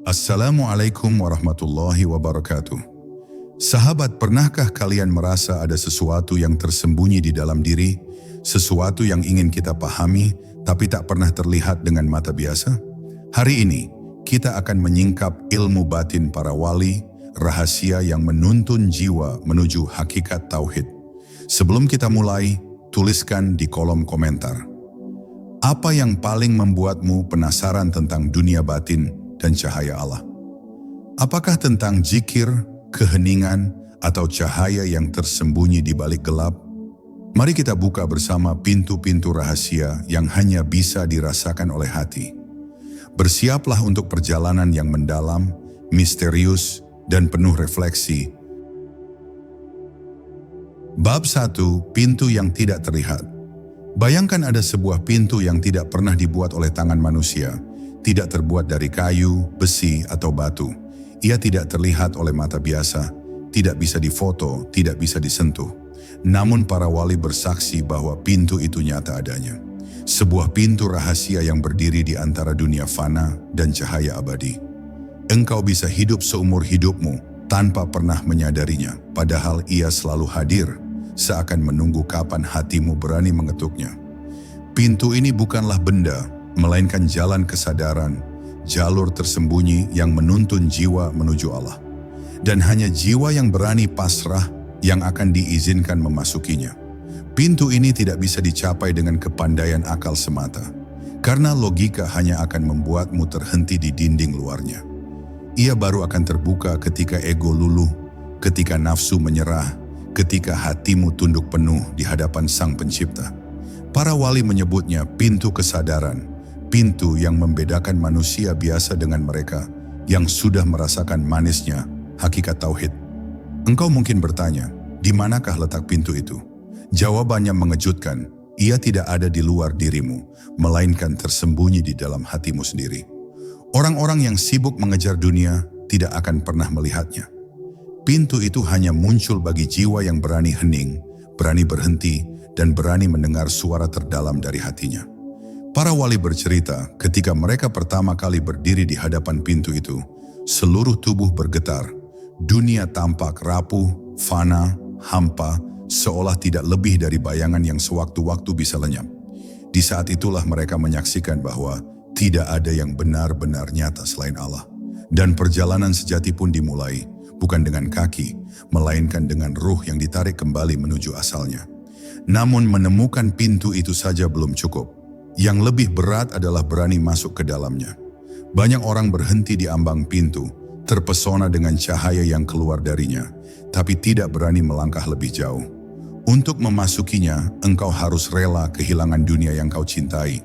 Assalamualaikum warahmatullahi wabarakatuh. Sahabat, pernahkah kalian merasa ada sesuatu yang tersembunyi di dalam diri, sesuatu yang ingin kita pahami tapi tak pernah terlihat dengan mata biasa? Hari ini, kita akan menyingkap ilmu batin para wali, rahasia yang menuntun jiwa menuju hakikat tauhid. Sebelum kita mulai, tuliskan di kolom komentar. Apa yang paling membuatmu penasaran tentang dunia batin dan cahaya Allah? Apakah tentang zikir, keheningan, atau cahaya yang tersembunyi di balik gelap? Mari kita buka bersama pintu-pintu rahasia yang hanya bisa dirasakan oleh hati. Bersiaplah untuk perjalanan yang mendalam, misterius, dan penuh refleksi. Bab 1, pintu yang tidak terlihat. Bayangkan ada sebuah pintu yang tidak pernah dibuat oleh tangan manusia, tidak terbuat dari kayu, besi, atau batu. Ia tidak terlihat oleh mata biasa, tidak bisa difoto, tidak bisa disentuh. Namun para wali bersaksi bahwa pintu itu nyata adanya. Sebuah pintu rahasia yang berdiri di antara dunia fana dan cahaya abadi. Engkau bisa hidup seumur hidupmu tanpa pernah menyadarinya, padahal ia selalu hadir, seakan menunggu kapan hatimu berani mengetuknya. Pintu ini bukanlah benda, melainkan jalan kesadaran, jalur tersembunyi yang menuntun jiwa menuju Allah. Dan hanya jiwa yang berani pasrah yang akan diizinkan memasukinya. Pintu ini tidak bisa dicapai dengan kepandaian akal semata, karena logika hanya akan membuatmu terhenti di dinding luarnya. Ia baru akan terbuka ketika ego luluh, ketika nafsu menyerah, ketika hatimu tunduk penuh di hadapan Sang Pencipta. Para wali menyebutnya pintu kesadaran, pintu yang membedakan manusia biasa dengan mereka yang sudah merasakan manisnya hakikat tauhid. Engkau mungkin bertanya, di manakah letak pintu itu? Jawabannya mengejutkan, ia tidak ada di luar dirimu, melainkan tersembunyi di dalam hatimu sendiri. Orang-orang yang sibuk mengejar dunia tidak akan pernah melihatnya. Pintu itu hanya muncul bagi jiwa yang berani hening, berani berhenti, dan berani mendengar suara terdalam dari hatinya. Para wali bercerita, ketika mereka pertama kali berdiri di hadapan pintu itu, seluruh tubuh bergetar. Dunia tampak rapuh, fana, hampa, seolah tidak lebih dari bayangan yang sewaktu-waktu bisa lenyap. Di saat itulah mereka menyaksikan bahwa tidak ada yang benar-benar nyata selain Allah. Dan perjalanan sejati pun dimulai, bukan dengan kaki, melainkan dengan ruh yang ditarik kembali menuju asalnya. Namun menemukan pintu itu saja belum cukup. Yang lebih berat adalah berani masuk ke dalamnya. Banyak orang berhenti di ambang pintu, terpesona dengan cahaya yang keluar darinya, tapi tidak berani melangkah lebih jauh. Untuk memasukinya, engkau harus rela kehilangan dunia yang kau cintai,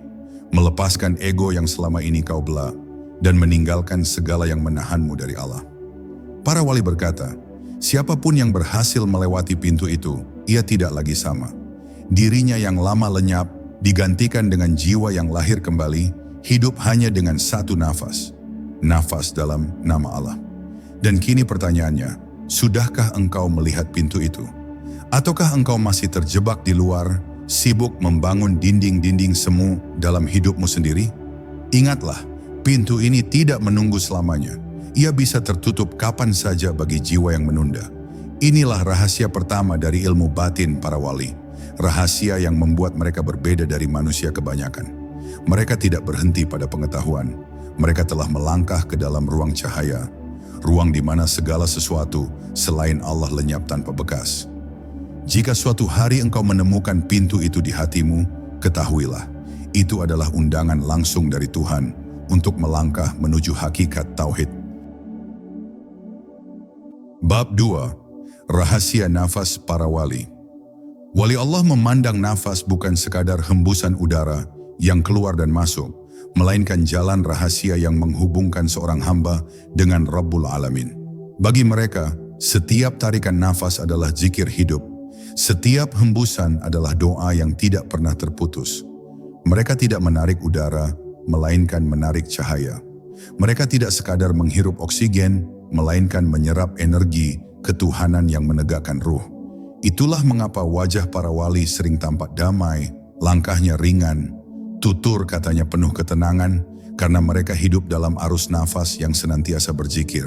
melepaskan ego yang selama ini kau bela, dan meninggalkan segala yang menahanmu dari Allah. Para wali berkata, siapapun yang berhasil melewati pintu itu, ia tidak lagi sama. Dirinya yang lama lenyap, digantikan dengan jiwa yang lahir kembali, hidup hanya dengan satu nafas. Nafas dalam nama Allah. Dan kini pertanyaannya, sudahkah engkau melihat pintu itu? Ataukah engkau masih terjebak di luar, sibuk membangun dinding-dinding semu dalam hidupmu sendiri? Ingatlah, pintu ini tidak menunggu selamanya. Ia bisa tertutup kapan saja bagi jiwa yang menunda. Inilah rahasia pertama dari ilmu batin para wali. Rahasia yang membuat mereka berbeda dari manusia kebanyakan. Mereka tidak berhenti pada pengetahuan. Mereka telah melangkah ke dalam ruang cahaya. Ruang di mana segala sesuatu selain Allah lenyap tanpa bekas. Jika suatu hari engkau menemukan pintu itu di hatimu, ketahuilah, itu adalah undangan langsung dari Tuhan untuk melangkah menuju hakikat tauhid. Bab 2. Rahasia nafas para wali. Wali Allah memandang nafas bukan sekadar hembusan udara yang keluar dan masuk, melainkan jalan rahasia yang menghubungkan seorang hamba dengan Rabbul Alamin. Bagi mereka, setiap tarikan nafas adalah zikir hidup. Setiap hembusan adalah doa yang tidak pernah terputus. Mereka tidak menarik udara, melainkan menarik cahaya. Mereka tidak sekadar menghirup oksigen, melainkan menyerap energi ketuhanan yang menegakkan ruh. Itulah mengapa wajah para wali sering tampak damai, langkahnya ringan, tutur katanya penuh ketenangan, karena mereka hidup dalam arus nafas yang senantiasa berzikir.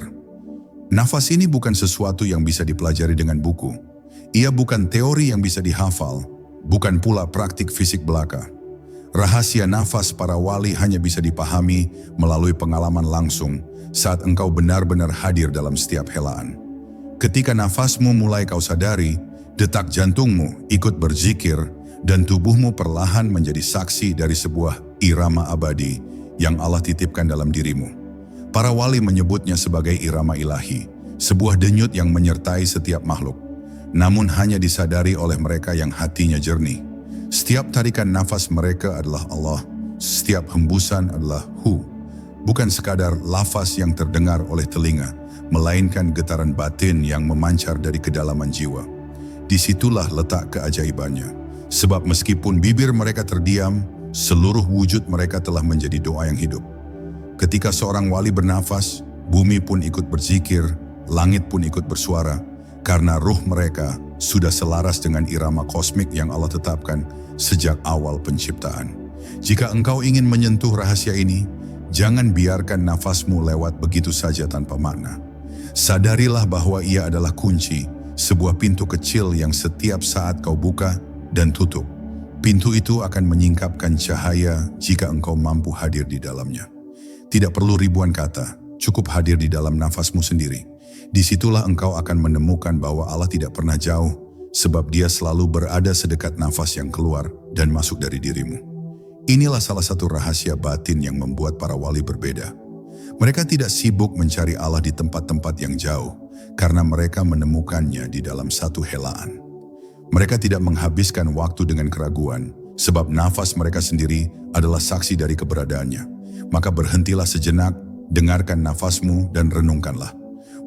Nafas ini bukan sesuatu yang bisa dipelajari dengan buku. Ia bukan teori yang bisa dihafal, bukan pula praktik fisik belaka. Rahasia nafas para wali hanya bisa dipahami melalui pengalaman langsung saat engkau benar-benar hadir dalam setiap helaan. Ketika nafasmu mulai kau sadari, detak jantungmu ikut berzikir dan tubuhmu perlahan menjadi saksi dari sebuah irama abadi yang Allah titipkan dalam dirimu. Para wali menyebutnya sebagai irama ilahi, sebuah denyut yang menyertai setiap makhluk, namun hanya disadari oleh mereka yang hatinya jernih. Setiap tarikan nafas mereka adalah Allah, setiap hembusan adalah Hu. Bukan sekadar lafaz yang terdengar oleh telinga, melainkan getaran batin yang memancar dari kedalaman jiwa. Disitulah letak keajaibannya. Sebab meskipun bibir mereka terdiam, seluruh wujud mereka telah menjadi doa yang hidup. Ketika seorang wali bernafas, bumi pun ikut berzikir, langit pun ikut bersuara, karena ruh mereka sudah selaras dengan irama kosmik yang Allah tetapkan sejak awal penciptaan. Jika engkau ingin menyentuh rahasia ini, jangan biarkan nafasmu lewat begitu saja tanpa makna. Sadarilah bahwa ia adalah kunci, sebuah pintu kecil yang setiap saat kau buka dan tutup. Pintu itu akan menyingkapkan cahaya jika engkau mampu hadir di dalamnya. Tidak perlu ribuan kata, cukup hadir di dalam nafasmu sendiri. Disitulah engkau akan menemukan bahwa Allah tidak pernah jauh, sebab Dia selalu berada sedekat nafas yang keluar dan masuk dari dirimu. Inilah salah satu rahasia batin yang membuat para wali berbeda. Mereka tidak sibuk mencari Allah di tempat-tempat yang jauh, karena mereka menemukannya di dalam satu helaan. Mereka tidak menghabiskan waktu dengan keraguan, sebab nafas mereka sendiri adalah saksi dari keberadaannya. Maka berhentilah sejenak, dengarkan nafasmu dan renungkanlah.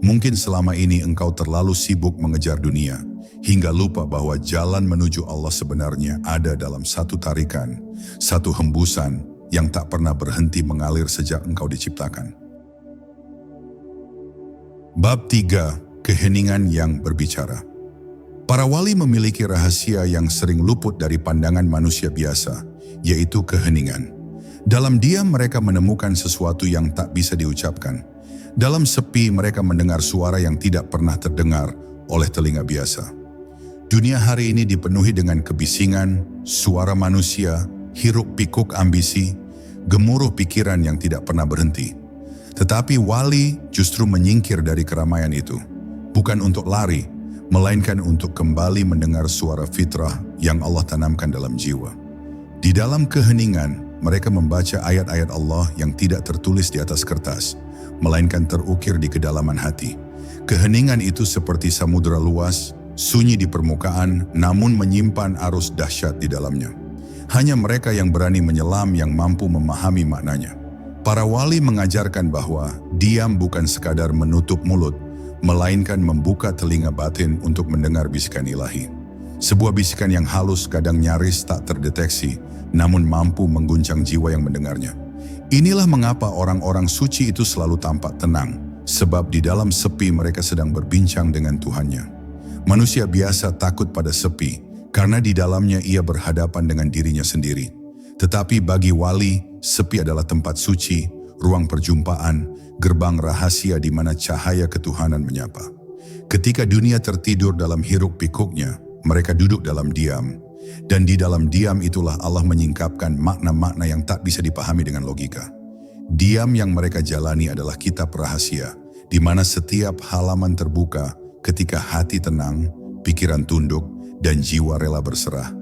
Mungkin selama ini engkau terlalu sibuk mengejar dunia, hingga lupa bahwa jalan menuju Allah sebenarnya ada dalam satu tarikan, satu hembusan yang tak pernah berhenti mengalir sejak engkau diciptakan. Bab 3. Keheningan yang berbicara. Para wali memiliki rahasia yang sering luput dari pandangan manusia biasa, yaitu keheningan. Dalam diam mereka menemukan sesuatu yang tak bisa diucapkan. Dalam sepi mereka mendengar suara yang tidak pernah terdengar oleh telinga biasa. Dunia hari ini dipenuhi dengan kebisingan, suara manusia, hiruk pikuk ambisi, gemuruh pikiran yang tidak pernah berhenti. Tetapi wali justru menyingkir dari keramaian itu, bukan untuk lari, melainkan untuk kembali mendengar suara fitrah yang Allah tanamkan dalam jiwa. Di dalam keheningan, mereka membaca ayat-ayat Allah yang tidak tertulis di atas kertas, melainkan terukir di kedalaman hati. Keheningan itu seperti samudera luas, sunyi di permukaan, namun menyimpan arus dahsyat di dalamnya. Hanya mereka yang berani menyelam yang mampu memahami maknanya. Para wali mengajarkan bahwa diam bukan sekadar menutup mulut, melainkan membuka telinga batin untuk mendengar bisikan ilahi. Sebuah bisikan yang halus kadang nyaris tak terdeteksi, namun mampu mengguncang jiwa yang mendengarnya. Inilah mengapa orang-orang suci itu selalu tampak tenang, sebab di dalam sepi mereka sedang berbincang dengan Tuhannya. Manusia biasa takut pada sepi, karena di dalamnya ia berhadapan dengan dirinya sendiri. Tetapi bagi wali, sepi adalah tempat suci, ruang perjumpaan, gerbang rahasia di mana cahaya ketuhanan menyapa. Ketika dunia tertidur dalam hiruk pikuknya, mereka duduk dalam diam. Dan di dalam diam itulah Allah menyingkapkan makna-makna yang tak bisa dipahami dengan logika. Diam yang mereka jalani adalah kitab rahasia, di mana setiap halaman terbuka ketika hati tenang, pikiran tunduk, dan jiwa rela berserah.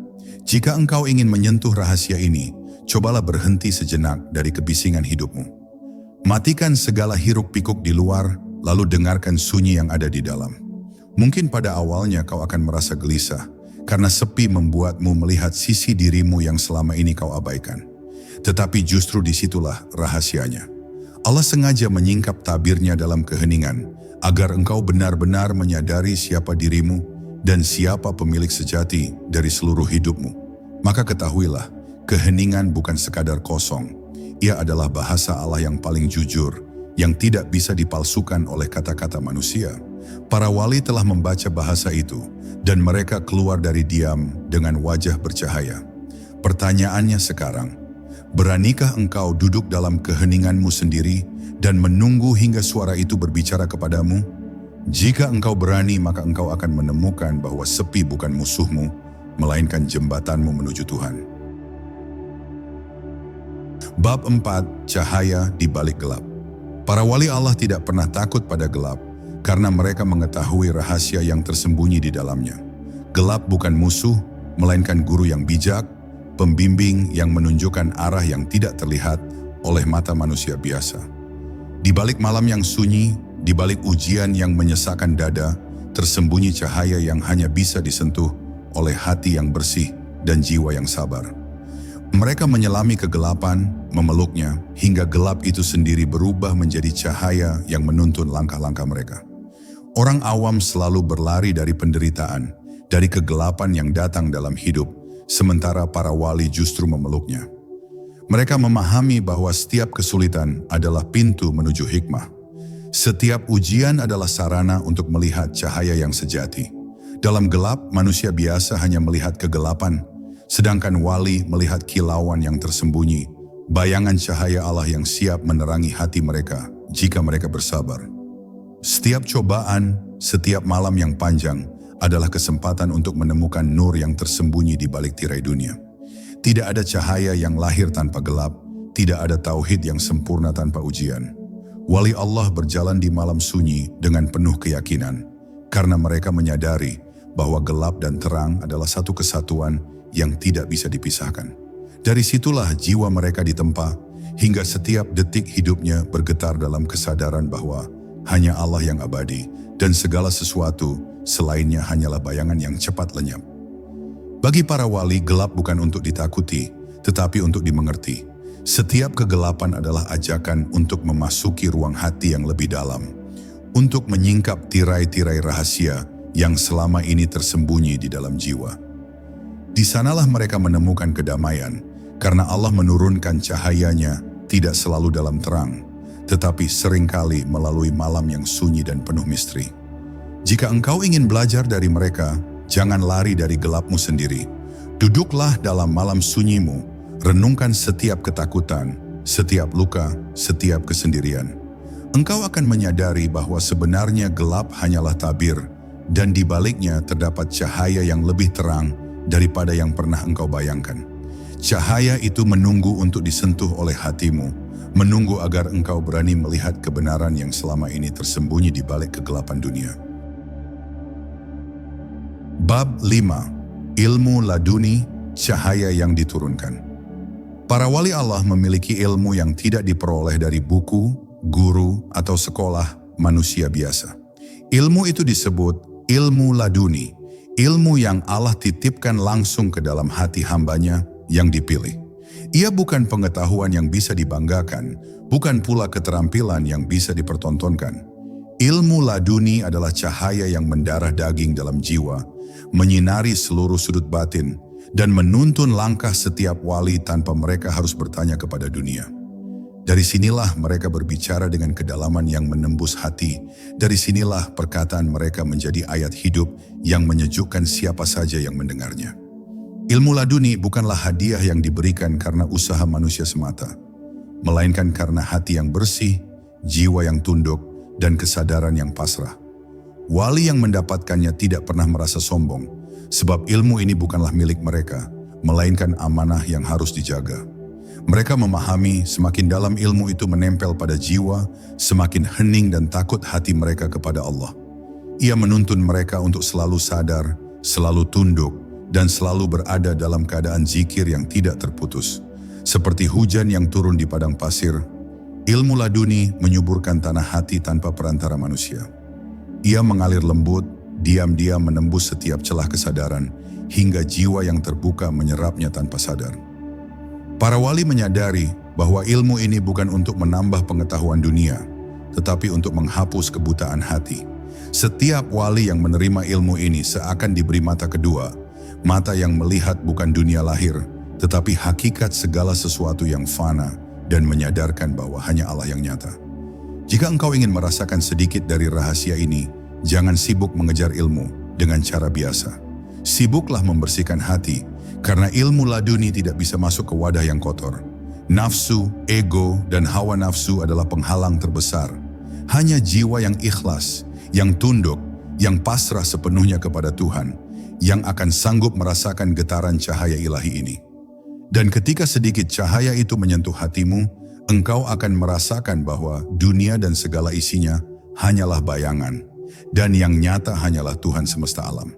Jika engkau ingin menyentuh rahasia ini, cobalah berhenti sejenak dari kebisingan hidupmu. Matikan segala hiruk pikuk di luar, lalu dengarkan sunyi yang ada di dalam. Mungkin pada awalnya kau akan merasa gelisah, karena sepi membuatmu melihat sisi dirimu yang selama ini kau abaikan. Tetapi justru disitulah rahasianya. Allah sengaja menyingkap tabirnya dalam keheningan, agar engkau benar-benar menyadari siapa dirimu dan siapa pemilik sejati dari seluruh hidupmu. Maka ketahuilah, keheningan bukan sekadar kosong. Ia adalah bahasa Allah yang paling jujur, yang tidak bisa dipalsukan oleh kata-kata manusia. Para wali telah membaca bahasa itu, dan mereka keluar dari diam dengan wajah bercahaya. Pertanyaannya sekarang, Beranikah engkau duduk dalam keheninganmu sendiri dan menunggu hingga suara itu berbicara kepadamu? Jika engkau berani, maka engkau akan menemukan bahwa sepi bukan musuhmu, melainkan jembatanmu menuju Tuhan. Bab 4. Cahaya di balik gelap. Para wali Allah tidak pernah takut pada gelap, karena mereka mengetahui rahasia yang tersembunyi di dalamnya. Gelap bukan musuh, melainkan guru yang bijak, pembimbing yang menunjukkan arah yang tidak terlihat oleh mata manusia biasa. Di balik malam yang sunyi, di balik ujian yang menyesakkan dada, tersembunyi cahaya yang hanya bisa disentuh oleh hati yang bersih dan jiwa yang sabar. Mereka menyelami kegelapan, memeluknya, hingga gelap itu sendiri berubah menjadi cahaya yang menuntun langkah-langkah mereka. Orang awam selalu berlari dari penderitaan, dari kegelapan yang datang dalam hidup, sementara para wali justru memeluknya. Mereka memahami bahwa setiap kesulitan adalah pintu menuju hikmah. Setiap ujian adalah sarana untuk melihat cahaya yang sejati. Dalam gelap, manusia biasa hanya melihat kegelapan, sedangkan wali melihat kilauan yang tersembunyi, bayangan cahaya Allah yang siap menerangi hati mereka jika mereka bersabar. Setiap cobaan, setiap malam yang panjang adalah kesempatan untuk menemukan nur yang tersembunyi di balik tirai dunia. Tidak ada cahaya yang lahir tanpa gelap, tidak ada tauhid yang sempurna tanpa ujian. Wali Allah berjalan di malam sunyi dengan penuh keyakinan, karena mereka menyadari bahwa gelap dan terang adalah satu kesatuan yang tidak bisa dipisahkan. Dari situlah jiwa mereka ditempa, hingga setiap detik hidupnya bergetar dalam kesadaran bahwa hanya Allah yang abadi, dan segala sesuatu selainnya hanyalah bayangan yang cepat lenyap. Bagi para wali, gelap bukan untuk ditakuti, tetapi untuk dimengerti. Setiap kegelapan adalah ajakan untuk memasuki ruang hati yang lebih dalam, untuk menyingkap tirai-tirai rahasia yang selama ini tersembunyi di dalam jiwa. Di sanalah mereka menemukan kedamaian, karena Allah menurunkan cahayanya tidak selalu dalam terang, tetapi seringkali melalui malam yang sunyi dan penuh misteri. Jika engkau ingin belajar dari mereka, jangan lari dari gelapmu sendiri. Duduklah dalam malam sunyimu, renungkan setiap ketakutan, setiap luka, setiap kesendirian. Engkau akan menyadari bahwa sebenarnya gelap hanyalah tabir, dan di baliknya terdapat cahaya yang lebih terang daripada yang pernah engkau bayangkan. Cahaya itu menunggu untuk disentuh oleh hatimu, menunggu agar engkau berani melihat kebenaran yang selama ini tersembunyi di balik kegelapan dunia. Bab 5. Ilmu laduni, cahaya yang diturunkan. Para wali Allah memiliki ilmu yang tidak diperoleh dari buku, guru, atau sekolah manusia biasa. Ilmu itu disebut ilmu laduni, ilmu yang Allah titipkan langsung ke dalam hati hambanya yang dipilih. Ia bukan pengetahuan yang bisa dibanggakan, bukan pula keterampilan yang bisa dipertontonkan. Ilmu laduni adalah cahaya yang mendarah daging dalam jiwa, menyinari seluruh sudut batin, dan menuntun langkah setiap wali tanpa mereka harus bertanya kepada dunia. Dari sinilah mereka berbicara dengan kedalaman yang menembus hati. Dari sinilah perkataan mereka menjadi ayat hidup yang menyejukkan siapa saja yang mendengarnya. Ilmu laduni bukanlah hadiah yang diberikan karena usaha manusia semata, melainkan karena hati yang bersih, jiwa yang tunduk, dan kesadaran yang pasrah. Wali yang mendapatkannya tidak pernah merasa sombong, sebab ilmu ini bukanlah milik mereka, melainkan amanah yang harus dijaga. Mereka memahami semakin dalam ilmu itu menempel pada jiwa, semakin hening dan takut hati mereka kepada Allah. Ia menuntun mereka untuk selalu sadar, selalu tunduk, dan selalu berada dalam keadaan zikir yang tidak terputus. Seperti hujan yang turun di padang pasir, ilmu laduni menyuburkan tanah hati tanpa perantara manusia. Ia mengalir lembut, diam-diam menembus setiap celah kesadaran, hingga jiwa yang terbuka menyerapnya tanpa sadar. Para wali menyadari bahwa ilmu ini bukan untuk menambah pengetahuan dunia, tetapi untuk menghapus kebutaan hati. Setiap wali yang menerima ilmu ini seakan diberi mata kedua, mata yang melihat bukan dunia lahir, tetapi hakikat segala sesuatu yang fana dan menyadarkan bahwa hanya Allah yang nyata. Jika engkau ingin merasakan sedikit dari rahasia ini, jangan sibuk mengejar ilmu dengan cara biasa. Sibuklah membersihkan hati, karena ilmu laduni tidak bisa masuk ke wadah yang kotor. Nafsu, ego, dan hawa nafsu adalah penghalang terbesar. Hanya jiwa yang ikhlas, yang tunduk, yang pasrah sepenuhnya kepada Tuhan, yang akan sanggup merasakan getaran cahaya ilahi ini. Dan ketika sedikit cahaya itu menyentuh hatimu, engkau akan merasakan bahwa dunia dan segala isinya hanyalah bayangan, dan yang nyata hanyalah Tuhan semesta alam.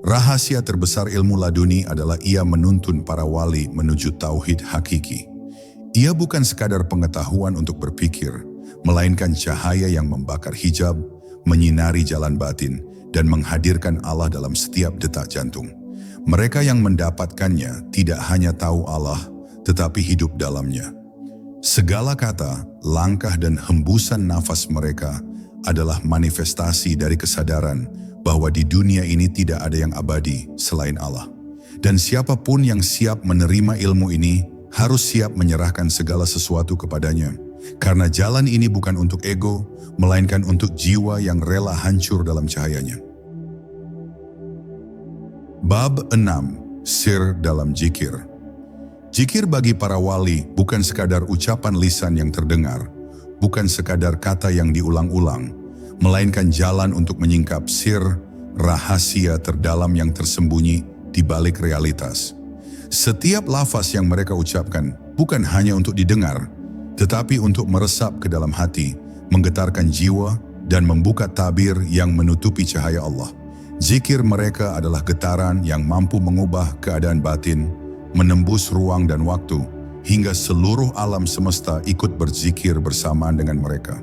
Rahasia terbesar ilmu laduni adalah ia menuntun para wali menuju tauhid hakiki. Ia bukan sekadar pengetahuan untuk berpikir, melainkan cahaya yang membakar hijab, menyinari jalan batin, dan menghadirkan Allah dalam setiap detak jantung. Mereka yang mendapatkannya tidak hanya tahu Allah, tetapi hidup dalamnya. Segala kata, langkah, dan hembusan nafas mereka adalah manifestasi dari kesadaran bahwa di dunia ini tidak ada yang abadi selain Allah. Dan siapapun yang siap menerima ilmu ini harus siap menyerahkan segala sesuatu kepadanya. Karena jalan ini bukan untuk ego, melainkan untuk jiwa yang rela hancur dalam cahayanya. Bab 6. Sir dalam Zikir. Zikir bagi para wali bukan sekadar ucapan lisan yang terdengar, bukan sekadar kata yang diulang-ulang, melainkan jalan untuk menyingkap sir, rahasia terdalam yang tersembunyi di balik realitas. Setiap lafaz yang mereka ucapkan bukan hanya untuk didengar, tetapi untuk meresap ke dalam hati, menggetarkan jiwa, dan membuka tabir yang menutupi cahaya Allah. Zikir mereka adalah getaran yang mampu mengubah keadaan batin, menembus ruang dan waktu, hingga seluruh alam semesta ikut berzikir bersamaan dengan mereka.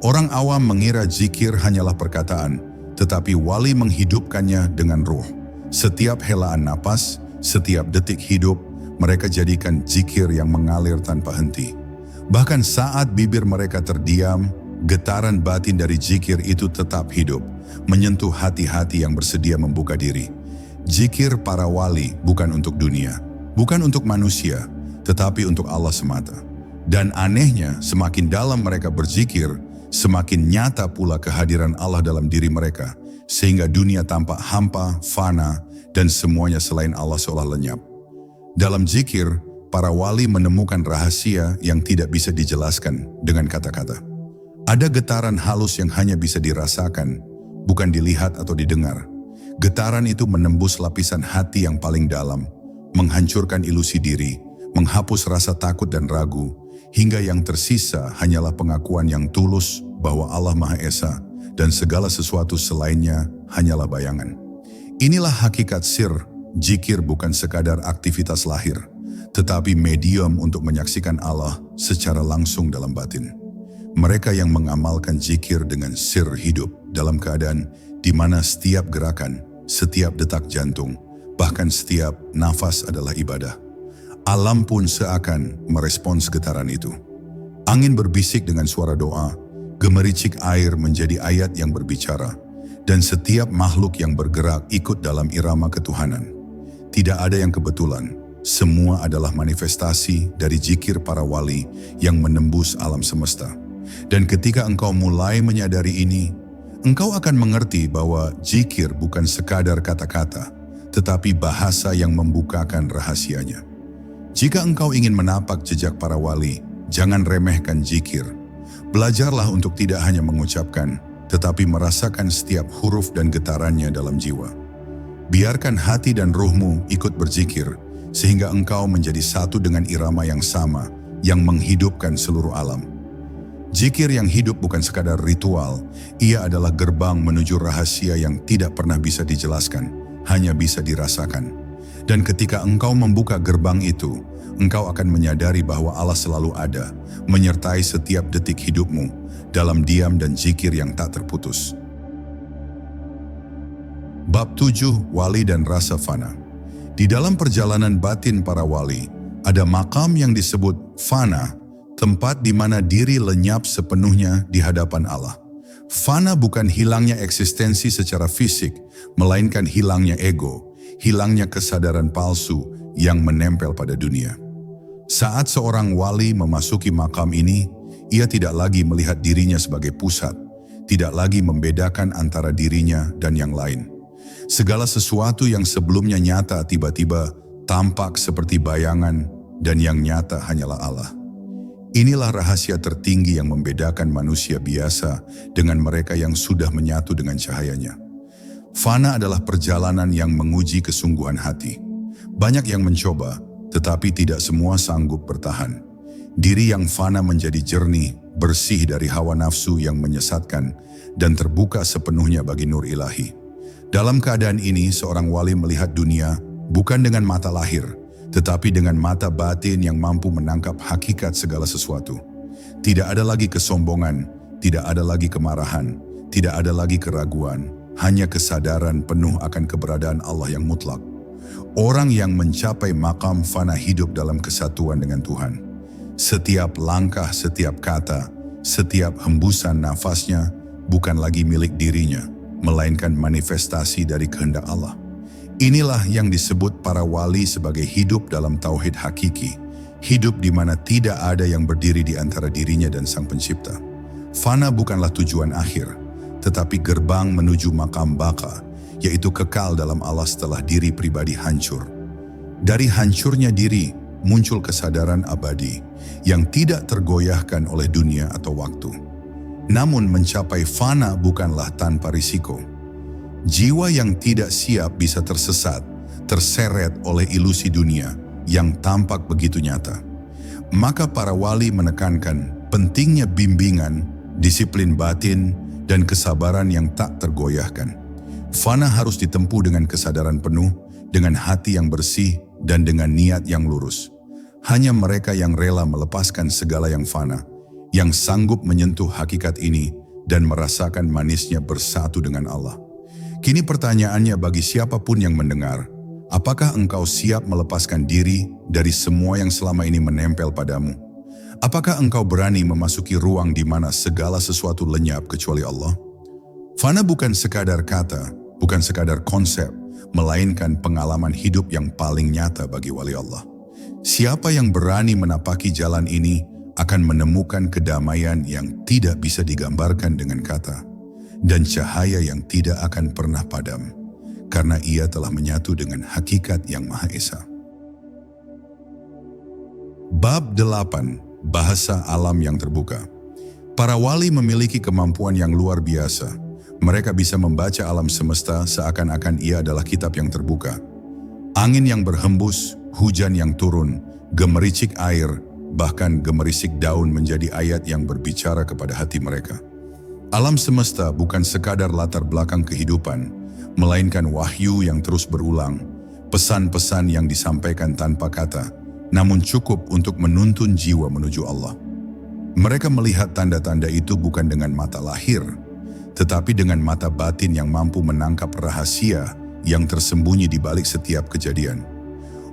Orang awam mengira zikir hanyalah perkataan, tetapi wali menghidupkannya dengan ruh. Setiap helaan napas, setiap detik hidup, mereka jadikan zikir yang mengalir tanpa henti. Bahkan saat bibir mereka terdiam, getaran batin dari zikir itu tetap hidup, menyentuh hati-hati yang bersedia membuka diri. Zikir para wali bukan untuk dunia, bukan untuk manusia, tetapi untuk Allah semata. Dan anehnya, semakin dalam mereka berzikir, semakin nyata pula kehadiran Allah dalam diri mereka, sehingga dunia tampak hampa, fana, dan semuanya selain Allah seolah lenyap. Dalam zikir, para wali menemukan rahasia yang tidak bisa dijelaskan dengan kata-kata. Ada getaran halus yang hanya bisa dirasakan, bukan dilihat atau didengar. Getaran itu menembus lapisan hati yang paling dalam, menghancurkan ilusi diri, menghapus rasa takut dan ragu, hingga yang tersisa hanyalah pengakuan yang tulus bahwa Allah Maha Esa dan segala sesuatu selainnya hanyalah bayangan. Inilah hakikat sir. Zikir bukan sekadar aktivitas lahir, tetapi medium untuk menyaksikan Allah secara langsung dalam batin. Mereka yang mengamalkan zikir dengan sir hidup dalam keadaan di mana setiap gerakan, setiap detak jantung, bahkan setiap nafas adalah ibadah. Alam pun seakan merespons getaran itu. Angin berbisik dengan suara doa, gemericik air menjadi ayat yang berbicara, dan setiap makhluk yang bergerak ikut dalam irama ketuhanan. Tidak ada yang kebetulan, semua adalah manifestasi dari zikir para wali yang menembus alam semesta. Dan ketika engkau mulai menyadari ini, engkau akan mengerti bahwa zikir bukan sekadar kata-kata, tetapi bahasa yang membukakan rahasianya. Jika engkau ingin menapak jejak para wali, jangan remehkan zikir. Belajarlah untuk tidak hanya mengucapkan, tetapi merasakan setiap huruf dan getarannya dalam jiwa. Biarkan hati dan ruhmu ikut berzikir, sehingga engkau menjadi satu dengan irama yang sama, yang menghidupkan seluruh alam. Zikir yang hidup bukan sekadar ritual, ia adalah gerbang menuju rahasia yang tidak pernah bisa dijelaskan, hanya bisa dirasakan. Dan ketika engkau membuka gerbang itu, engkau akan menyadari bahwa Allah selalu ada, menyertai setiap detik hidupmu, dalam diam dan zikir yang tak terputus. Bab 7. Wali dan Rasa Fana. Di dalam perjalanan batin para wali, ada makam yang disebut fana, tempat di mana diri lenyap sepenuhnya di hadapan Allah. Fana bukan hilangnya eksistensi secara fisik, melainkan hilangnya ego, hilangnya kesadaran palsu yang menempel pada dunia. Saat seorang wali memasuki makam ini, ia tidak lagi melihat dirinya sebagai pusat, tidak lagi membedakan antara dirinya dan yang lain. Segala sesuatu yang sebelumnya nyata tiba-tiba tampak seperti bayangan, dan yang nyata hanyalah Allah. Inilah rahasia tertinggi yang membedakan manusia biasa dengan mereka yang sudah menyatu dengan cahayanya. Fana adalah perjalanan yang menguji kesungguhan hati. Banyak yang mencoba, tetapi tidak semua sanggup bertahan. Diri yang fana menjadi jernih, bersih dari hawa nafsu yang menyesatkan, dan terbuka sepenuhnya bagi nur ilahi. Dalam keadaan ini, seorang wali melihat dunia bukan dengan mata lahir, tetapi dengan mata batin yang mampu menangkap hakikat segala sesuatu. Tidak ada lagi kesombongan, tidak ada lagi kemarahan, tidak ada lagi keraguan, hanya kesadaran penuh akan keberadaan Allah yang mutlak. Orang yang mencapai makam fana hidup dalam kesatuan dengan Tuhan. Setiap langkah, setiap kata, setiap hembusan nafasnya bukan lagi milik dirinya, melainkan manifestasi dari kehendak Allah. Inilah yang disebut para wali sebagai hidup dalam tauhid hakiki, hidup di mana tidak ada yang berdiri di antara dirinya dan Sang Pencipta. Fana bukanlah tujuan akhir, tetapi gerbang menuju makam baka, yaitu kekal dalam Allah setelah diri pribadi hancur. Dari hancurnya diri, muncul kesadaran abadi yang tidak tergoyahkan oleh dunia atau waktu. Namun mencapai fana bukanlah tanpa risiko. Jiwa yang tidak siap bisa tersesat, terseret oleh ilusi dunia yang tampak begitu nyata. Maka para wali menekankan pentingnya bimbingan, disiplin batin, dan kesabaran yang tak tergoyahkan. Fana harus ditempuh dengan kesadaran penuh, dengan hati yang bersih, dan dengan niat yang lurus. Hanya mereka yang rela melepaskan segala yang fana, yang sanggup menyentuh hakikat ini dan merasakan manisnya bersatu dengan Allah. Kini pertanyaannya bagi siapapun yang mendengar, apakah engkau siap melepaskan diri dari semua yang selama ini menempel padamu? Apakah engkau berani memasuki ruang di mana segala sesuatu lenyap kecuali Allah? Fana bukan sekadar kata, bukan sekadar konsep, melainkan pengalaman hidup yang paling nyata bagi wali Allah. Siapa yang berani menapaki jalan ini akan menemukan kedamaian yang tidak bisa digambarkan dengan kata, dan cahaya yang tidak akan pernah padam, karena ia telah menyatu dengan hakikat yang Maha Esa. Bab 8. Bahasa alam yang terbuka. Para wali memiliki kemampuan yang luar biasa. Mereka bisa membaca alam semesta seakan-akan ia adalah kitab yang terbuka. Angin yang berhembus, hujan yang turun, gemericik air, bahkan gemerisik daun menjadi ayat yang berbicara kepada hati mereka. Alam semesta bukan sekadar latar belakang kehidupan, melainkan wahyu yang terus berulang, pesan-pesan yang disampaikan tanpa kata, namun cukup untuk menuntun jiwa menuju Allah. Mereka melihat tanda-tanda itu bukan dengan mata lahir, tetapi dengan mata batin yang mampu menangkap rahasia yang tersembunyi di balik setiap kejadian.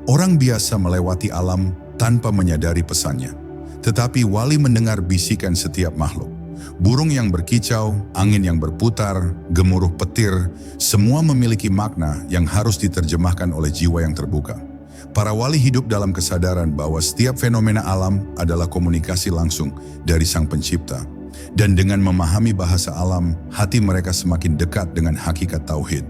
Orang biasa melewati alam tanpa menyadari pesannya, tetapi wali mendengar bisikan setiap makhluk. Burung yang berkicau, angin yang berputar, gemuruh petir, semua memiliki makna yang harus diterjemahkan oleh jiwa yang terbuka. Para wali hidup dalam kesadaran bahwa setiap fenomena alam adalah komunikasi langsung dari Sang Pencipta. Dan dengan memahami bahasa alam, hati mereka semakin dekat dengan hakikat tauhid.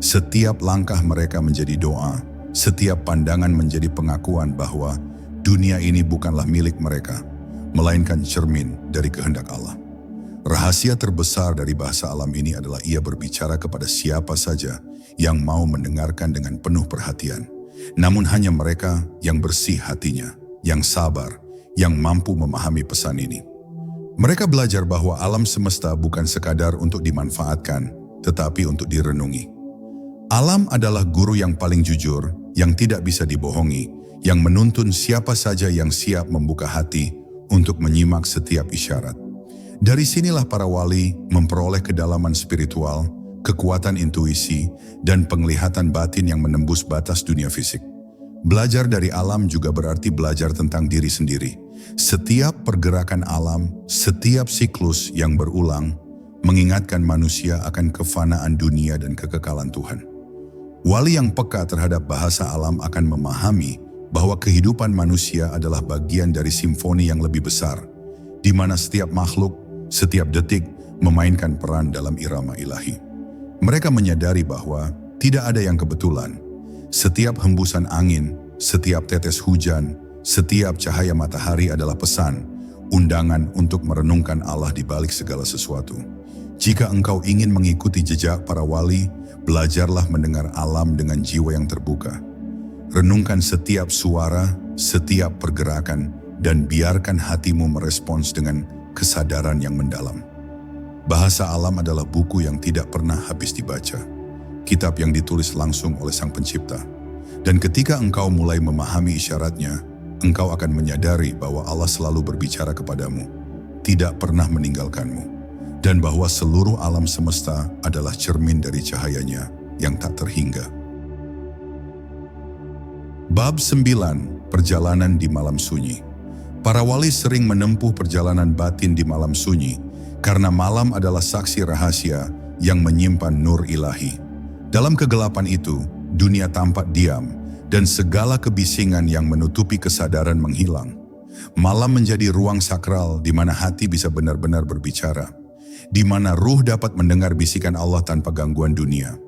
Setiap langkah mereka menjadi doa, setiap pandangan menjadi pengakuan bahwa dunia ini bukanlah milik mereka, melainkan cermin dari kehendak Allah. Rahasia terbesar dari bahasa alam ini adalah ia berbicara kepada siapa saja yang mau mendengarkan dengan penuh perhatian. Namun hanya mereka yang bersih hatinya, yang sabar, yang mampu memahami pesan ini. Mereka belajar bahwa alam semesta bukan sekadar untuk dimanfaatkan, tetapi untuk direnungi. Alam adalah guru yang paling jujur, yang tidak bisa dibohongi, yang menuntun siapa saja yang siap membuka hati untuk menyimak setiap isyarat. Dari sinilah para wali memperoleh kedalaman spiritual, kekuatan intuisi, dan penglihatan batin yang menembus batas dunia fisik. Belajar dari alam juga berarti belajar tentang diri sendiri. Setiap pergerakan alam, setiap siklus yang berulang, mengingatkan manusia akan kefanaan dunia dan kekekalan Tuhan. Wali yang peka terhadap bahasa alam akan memahami bahwa kehidupan manusia adalah bagian dari simfoni yang lebih besar, di mana setiap makhluk, setiap detik memainkan peran dalam irama ilahi. Mereka menyadari bahwa tidak ada yang kebetulan. Setiap hembusan angin, setiap tetes hujan, Setiap cahaya matahari adalah pesan, undangan untuk merenungkan Allah di balik segala sesuatu. Jika engkau ingin mengikuti jejak para wali, belajarlah mendengar alam dengan jiwa yang terbuka. Renungkan setiap suara, setiap pergerakan, dan biarkan hatimu merespons dengan kesadaran yang mendalam. Bahasa alam adalah buku yang tidak pernah habis dibaca. Kitab yang ditulis langsung oleh Sang Pencipta. Dan ketika engkau mulai memahami isyaratnya, engkau akan menyadari bahwa Allah selalu berbicara kepadamu, tidak pernah meninggalkanmu, dan bahwa seluruh alam semesta adalah cermin dari cahayanya yang tak terhingga. Bab 9. Perjalanan di malam sunyi. Para wali sering menempuh perjalanan batin di malam sunyi, karena malam adalah saksi rahasia yang menyimpan nur ilahi. Dalam kegelapan itu, dunia tampak diam, dan segala kebisingan yang menutupi kesadaran menghilang. Malam menjadi ruang sakral di mana hati bisa benar-benar berbicara, di mana ruh dapat mendengar bisikan Allah tanpa gangguan dunia.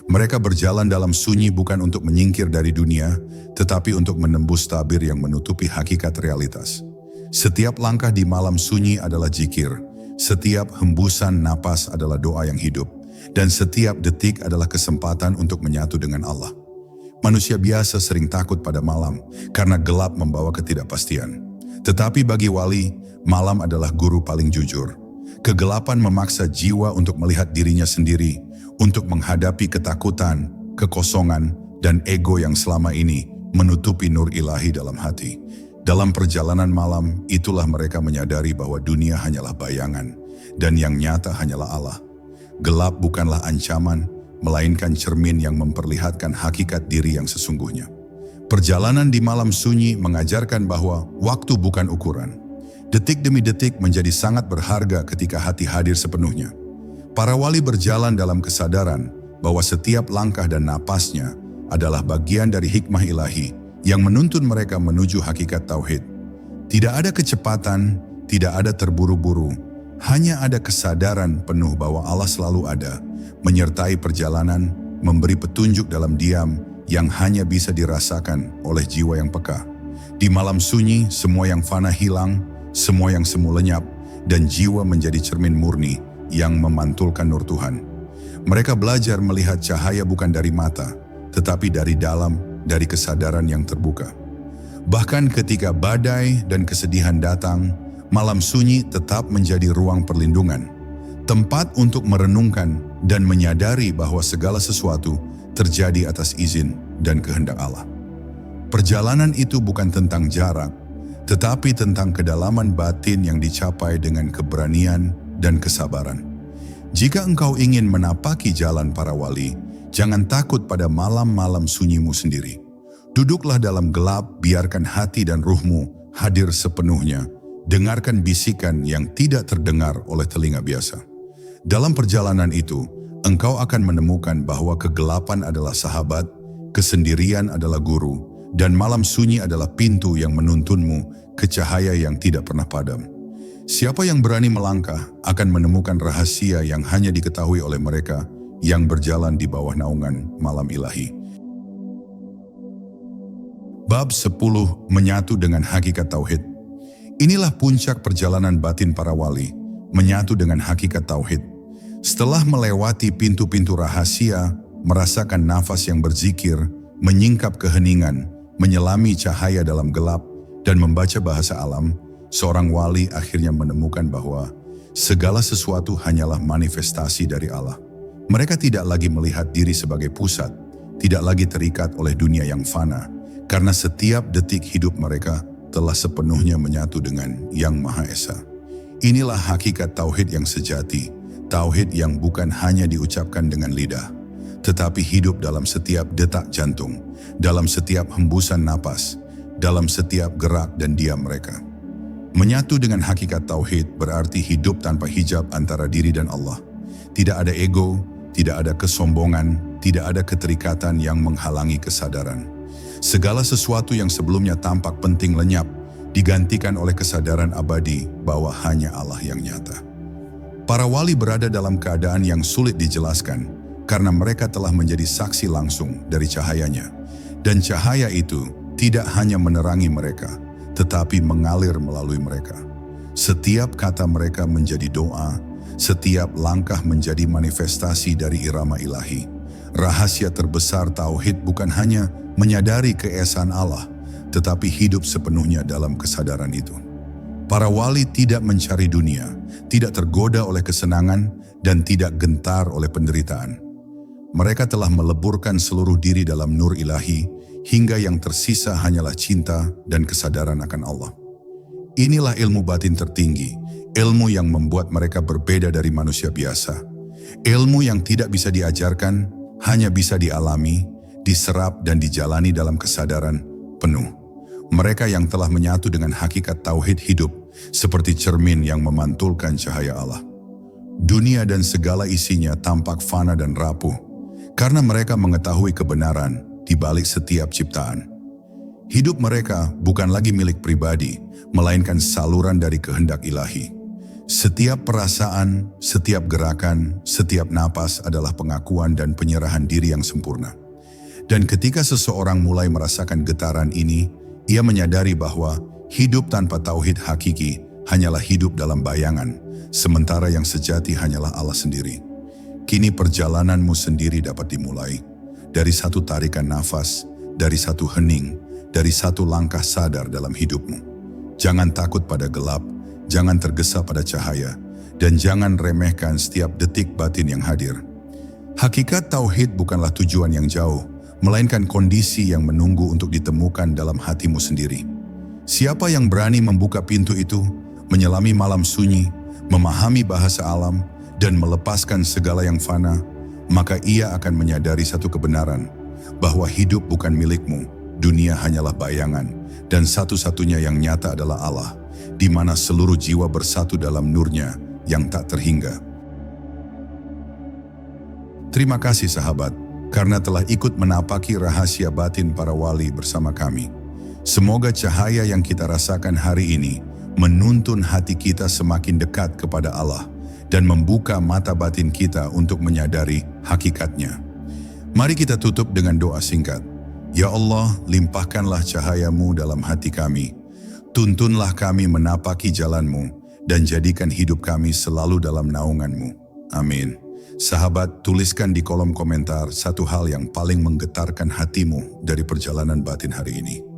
Mereka berjalan dalam sunyi bukan untuk menyingkir dari dunia, tetapi untuk menembus tabir yang menutupi hakikat realitas. Setiap langkah di malam sunyi adalah zikir, setiap hembusan napas adalah doa yang hidup, dan setiap detik adalah kesempatan untuk menyatu dengan Allah. Manusia biasa sering takut pada malam karena gelap membawa ketidakpastian. Tetapi bagi wali, malam adalah guru paling jujur. Kegelapan memaksa jiwa untuk melihat dirinya sendiri, untuk menghadapi ketakutan, kekosongan, dan ego yang selama ini menutupi nur ilahi dalam hati. Dalam perjalanan malam, itulah mereka menyadari bahwa dunia hanyalah bayangan, dan yang nyata hanyalah Allah. Gelap bukanlah ancaman, melainkan cermin yang memperlihatkan hakikat diri yang sesungguhnya. Perjalanan di malam sunyi mengajarkan bahwa waktu bukan ukuran. Detik demi detik menjadi sangat berharga ketika hati hadir sepenuhnya. Para wali berjalan dalam kesadaran bahwa setiap langkah dan napasnya adalah bagian dari hikmah ilahi yang menuntun mereka menuju hakikat tauhid. Tidak ada kecepatan, tidak ada terburu-buru, hanya ada kesadaran penuh bahwa Allah selalu ada, menyertai perjalanan, memberi petunjuk dalam diam yang hanya bisa dirasakan oleh jiwa yang peka. Di malam sunyi, semua yang fana hilang, semua yang semu lenyap, dan jiwa menjadi cermin murni yang memantulkan nur Tuhan. Mereka belajar melihat cahaya bukan dari mata, tetapi dari dalam, dari kesadaran yang terbuka. Bahkan ketika badai dan kesedihan datang, malam sunyi tetap menjadi ruang perlindungan, tempat untuk merenungkan dan menyadari bahwa segala sesuatu terjadi atas izin dan kehendak Allah. Perjalanan itu bukan tentang jarak, tetapi tentang kedalaman batin yang dicapai dengan keberanian dan kesabaran. Jika engkau ingin menapaki jalan para wali, jangan takut pada malam-malam sunyimu sendiri. Duduklah dalam gelap, biarkan hati dan ruhmu hadir sepenuhnya. Dengarkan bisikan yang tidak terdengar oleh telinga biasa. Dalam perjalanan itu, engkau akan menemukan bahwa kegelapan adalah sahabat, kesendirian adalah guru, dan malam sunyi adalah pintu yang menuntunmu ke cahaya yang tidak pernah padam. Siapa yang berani melangkah akan menemukan rahasia yang hanya diketahui oleh mereka yang berjalan di bawah naungan malam ilahi. Bab 10. Menyatu dengan hakikat tauhid. Inilah puncak perjalanan batin para wali, menyatu dengan hakikat tauhid. Setelah melewati pintu-pintu rahasia, merasakan nafas yang berzikir, menyingkap keheningan, menyelami cahaya dalam gelap, dan membaca bahasa alam, seorang wali akhirnya menemukan bahwa segala sesuatu hanyalah manifestasi dari Allah. Mereka tidak lagi melihat diri sebagai pusat, tidak lagi terikat oleh dunia yang fana, karena setiap detik hidup mereka telah sepenuhnya menyatu dengan Yang Maha Esa. Inilah hakikat tauhid yang sejati, tauhid yang bukan hanya diucapkan dengan lidah, tetapi hidup dalam setiap detak jantung, dalam setiap hembusan napas, dalam setiap gerak dan diam mereka. Menyatu dengan hakikat tauhid berarti hidup tanpa hijab antara diri dan Allah. Tidak ada ego, tidak ada kesombongan, tidak ada keterikatan yang menghalangi kesadaran. Segala sesuatu yang sebelumnya tampak penting lenyap, digantikan oleh kesadaran abadi bahwa hanya Allah yang nyata. Para wali berada dalam keadaan yang sulit dijelaskan, karena mereka telah menjadi saksi langsung dari cahayanya. Dan cahaya itu tidak hanya menerangi mereka, tetapi mengalir melalui mereka. Setiap kata mereka menjadi doa, setiap langkah menjadi manifestasi dari irama ilahi. Rahasia terbesar tauhid bukan hanya menyadari keesaan Allah, tetapi hidup sepenuhnya dalam kesadaran itu. Para wali tidak mencari dunia, tidak tergoda oleh kesenangan, dan tidak gentar oleh penderitaan. Mereka telah meleburkan seluruh diri dalam nur ilahi, hingga yang tersisa hanyalah cinta dan kesadaran akan Allah. Inilah ilmu batin tertinggi, ilmu yang membuat mereka berbeda dari manusia biasa. Ilmu yang tidak bisa diajarkan, hanya bisa dialami, diserap dan dijalani dalam kesadaran penuh. Mereka yang telah menyatu dengan hakikat tauhid hidup, seperti cermin yang memantulkan cahaya Allah. Dunia dan segala isinya tampak fana dan rapuh, karena mereka mengetahui kebenaran di balik setiap ciptaan. Hidup mereka bukan lagi milik pribadi, melainkan saluran dari kehendak ilahi. Setiap perasaan, setiap gerakan, setiap napas adalah pengakuan dan penyerahan diri yang sempurna. Dan ketika seseorang mulai merasakan getaran ini, ia menyadari bahwa hidup tanpa tauhid hakiki hanyalah hidup dalam bayangan, sementara yang sejati hanyalah Allah sendiri. Kini perjalananmu sendiri dapat dimulai. Dari satu tarikan nafas, dari satu hening, dari satu langkah sadar dalam hidupmu. Jangan takut pada gelap, jangan tergesa pada cahaya, dan jangan remehkan setiap detik batin yang hadir. Hakikat tauhid bukanlah tujuan yang jauh, melainkan kondisi yang menunggu untuk ditemukan dalam hatimu sendiri. Siapa yang berani membuka pintu itu, menyelami malam sunyi, memahami bahasa alam, dan melepaskan segala yang fana, maka ia akan menyadari satu kebenaran, bahwa hidup bukan milikmu, dunia hanyalah bayangan, dan satu-satunya yang nyata adalah Allah, di mana seluruh jiwa bersatu dalam nurnya yang tak terhingga. Terima kasih sahabat, karena telah ikut menapaki rahasia batin para wali bersama kami. Semoga cahaya yang kita rasakan hari ini menuntun hati kita semakin dekat kepada Allah dan membuka mata batin kita untuk menyadari hakikatnya. Mari kita tutup dengan doa singkat. Ya Allah, limpahkanlah cahayamu dalam hati kami. Tuntunlah kami menapaki jalanmu dan jadikan hidup kami selalu dalam naunganmu. Amin. Sahabat, tuliskan di kolom komentar satu hal yang paling menggetarkan hatimu dari perjalanan batin hari ini.